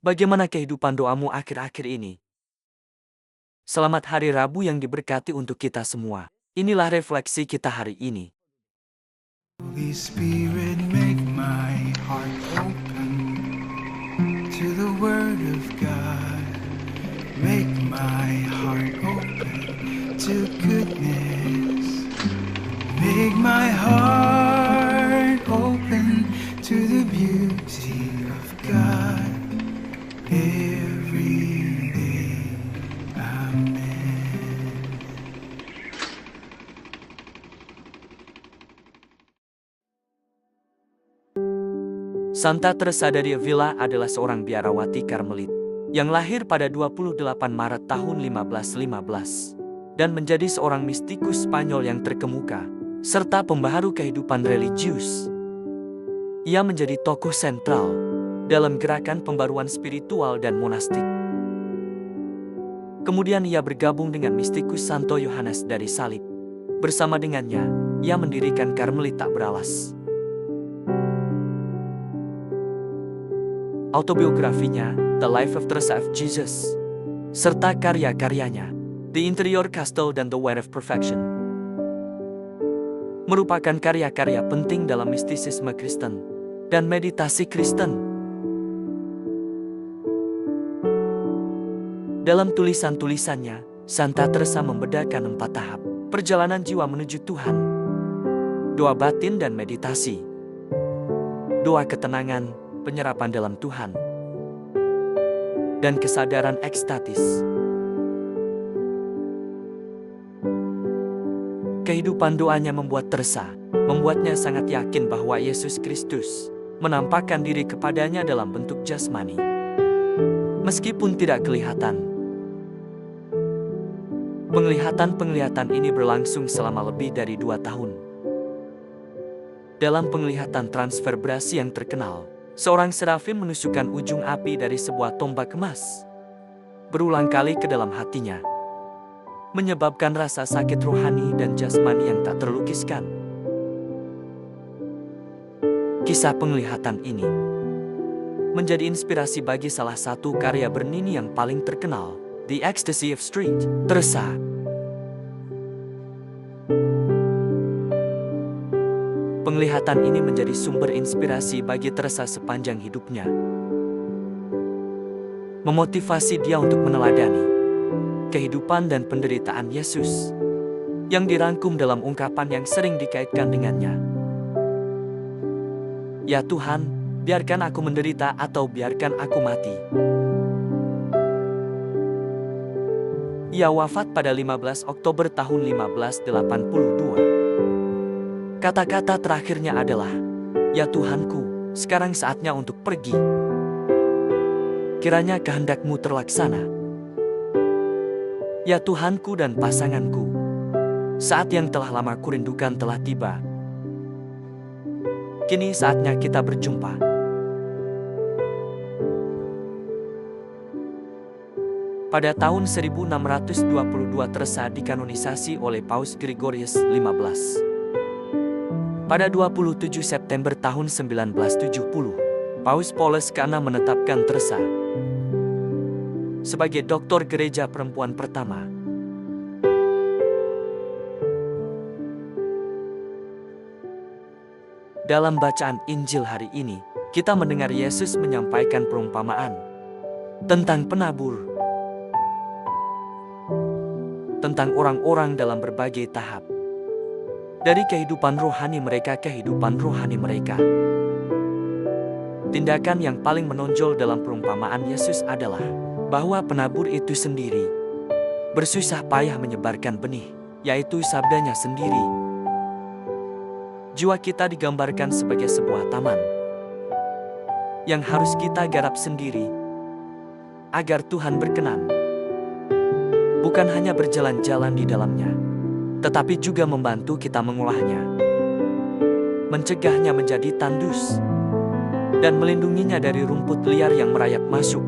Bagaimana kehidupan doamu akhir-akhir ini? Selamat Hari Rabu yang diberkati untuk kita semua. Inilah refleksi kita hari ini. Holy Spirit, make my heart open to the Word of God. Make my heart open to goodness. Make my heart open to the beauty of God every day. Amen. Santa Teresa dari Avila adalah seorang biarawati Karmelit yang lahir pada 28 Maret tahun 1515 dan menjadi seorang mistikus Spanyol yang terkemuka serta pembaharu kehidupan religius. Ia menjadi tokoh sentral dalam gerakan pembaruan spiritual dan monastik. Kemudian ia bergabung dengan mistikus Santo Yohanes dari Salib. Bersama dengannya, ia mendirikan Karmelit tak beralas. Autobiografinya, The Life of Teresa of Jesus, serta karya-karyanya, The Interior Castle dan The Way of Perfection, merupakan karya-karya penting dalam mistisisme Kristen dan meditasi Kristen. Dalam tulisan-tulisannya, Santa Teresa membedakan 4 tahap perjalanan jiwa menuju Tuhan: doa batin dan meditasi, doa ketenangan, penyerapan dalam Tuhan, dan kesadaran ekstatis. Kehidupan doanya membuatnya sangat yakin bahwa Yesus Kristus menampakkan diri kepadanya dalam bentuk jasmani, meskipun tidak kelihatan. Penglihatan ini berlangsung selama lebih dari 2 tahun. Dalam penglihatan transverbrasi yang terkenal, seorang serafim menusukkan ujung api dari sebuah tombak emas berulang kali ke dalam hatinya, menyebabkan rasa sakit rohani dan jasmani yang tak terlukiskan. Kisah penglihatan ini menjadi inspirasi bagi salah satu karya Bernini yang paling terkenal, The Ecstasy of Street Teresa. Penglihatan ini menjadi sumber inspirasi bagi Teresa sepanjang hidupnya, memotivasi dia untuk meneladani kehidupan dan penderitaan Yesus yang dirangkum dalam ungkapan yang sering dikaitkan dengannya. Ya Tuhan, biarkan aku menderita atau biarkan aku mati. Ia wafat pada 15 Oktober tahun 1582. Kata-kata terakhirnya adalah, "Ya Tuhanku, sekarang saatnya untuk pergi. Kiranya kehendak-Mu terlaksana. Ya Tuhanku dan pasanganku, saat yang telah lama kurindukan telah tiba. Kini saatnya kita berjumpa." Pada tahun 1622 Teresa dikanonisasi oleh Paus Gregorius XV. Pada 27 September tahun 1970, Paus Paulus ke-6 menetapkan Teresa sebagai doktor gereja perempuan pertama. Dalam bacaan Injil hari ini, kita mendengar Yesus menyampaikan perumpamaan tentang penabur, tentang orang-orang dalam berbagai tahap, dari kehidupan rohani mereka ke kehidupan rohani mereka. Tindakan yang paling menonjol dalam perumpamaan Yesus adalah bahwa penabur itu sendiri bersusah payah menyebarkan benih, yaitu sabdanya sendiri. Jiwa kita digambarkan sebagai sebuah taman yang harus kita garap sendiri agar Tuhan berkenan. Bukan hanya berjalan-jalan di dalamnya, tetapi juga membantu kita mengolahnya, mencegahnya menjadi tandus, dan melindunginya dari rumput liar yang merayap masuk.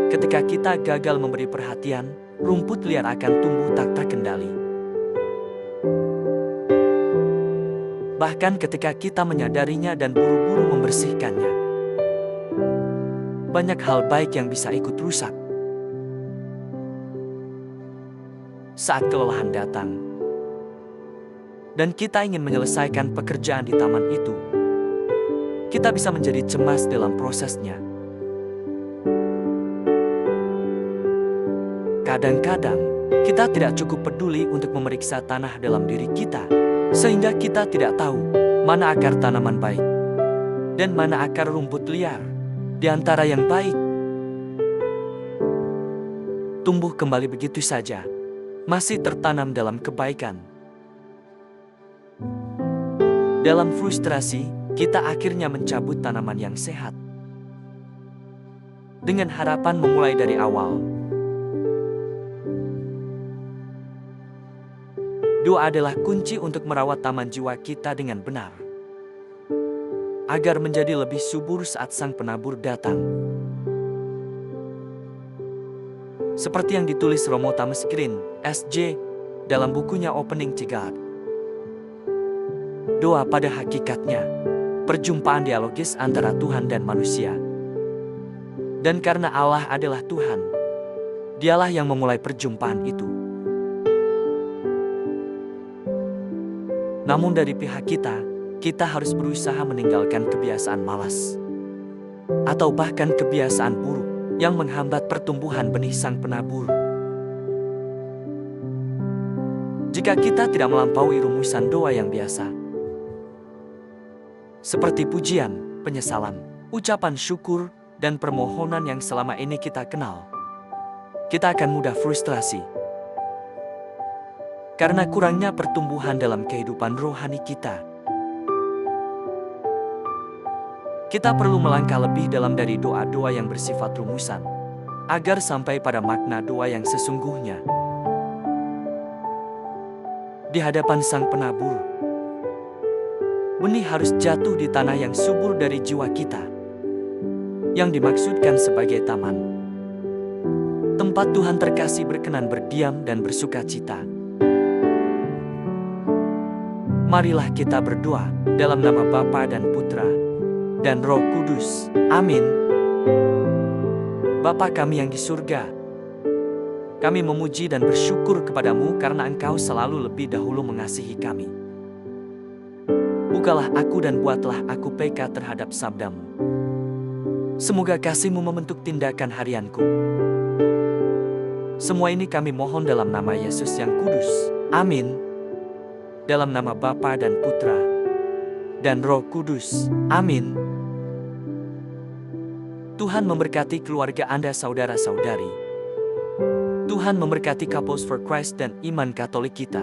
Ketika kita gagal memberi perhatian, rumput liar akan tumbuh tak terkendali. bahkan ketika kita menyadarinya dan buru-buru membersihkannya. Banyak hal baik yang bisa ikut rusak. Saat kelelahan datang, dan kita ingin menyelesaikan pekerjaan di taman itu, kita bisa menjadi cemas dalam prosesnya. Kadang-kadang, kita tidak cukup peduli untuk memeriksa tanah dalam diri kita, sehingga kita tidak tahu mana akar tanaman baik dan mana akar rumput liar di antara yang baik. Tumbuh kembali begitu saja, masih tertanam dalam kebaikan. Dalam frustrasi, kita akhirnya mencabut tanaman yang sehat. Dengan harapan memulai dari awal. Doa adalah kunci untuk merawat taman jiwa kita dengan benar, agar menjadi lebih subur saat Sang Penabur datang. Seperti yang ditulis Romo Thomas Green, S.J., dalam bukunya Opening to God. Doa pada hakikatnya perjumpaan dialogis antara Tuhan dan manusia. Dan karena Allah adalah Tuhan, Dialah yang memulai perjumpaan itu. Namun dari pihak kita harus berusaha meninggalkan kebiasaan malas, atau bahkan kebiasaan buruk yang menghambat pertumbuhan benih Sang Penabur. Jika kita tidak melampaui rumusan doa yang biasa, seperti pujian, penyesalan, ucapan syukur, dan permohonan yang selama ini kita kenal, kita akan mudah frustrasi karena kurangnya pertumbuhan dalam kehidupan rohani kita. Kita perlu melangkah lebih dalam dari doa-doa yang bersifat rumusan, agar sampai pada makna doa yang sesungguhnya. Di hadapan Sang Penabur, benih harus jatuh di tanah yang subur dari jiwa kita, yang dimaksudkan sebagai taman, tempat Tuhan terkasih berkenan berdiam dan bersuka cita. Marilah kita berdoa dalam nama Bapa dan Putra dan Roh Kudus. Amin. Bapa kami yang di surga, kami memuji dan bersyukur kepadamu karena Engkau selalu lebih dahulu mengasihi kami. Bukalah aku dan buatlah aku peka terhadap sabdamu. Semoga kasih-Mu membentuk tindakan harianku. Semua ini kami mohon dalam nama Yesus yang kudus. Amin. Dalam nama Bapa dan Putra dan Roh Kudus. Amin. Tuhan memberkati keluarga Anda saudara-saudari. Tuhan memberkati Couples for Christ dan iman Katolik kita.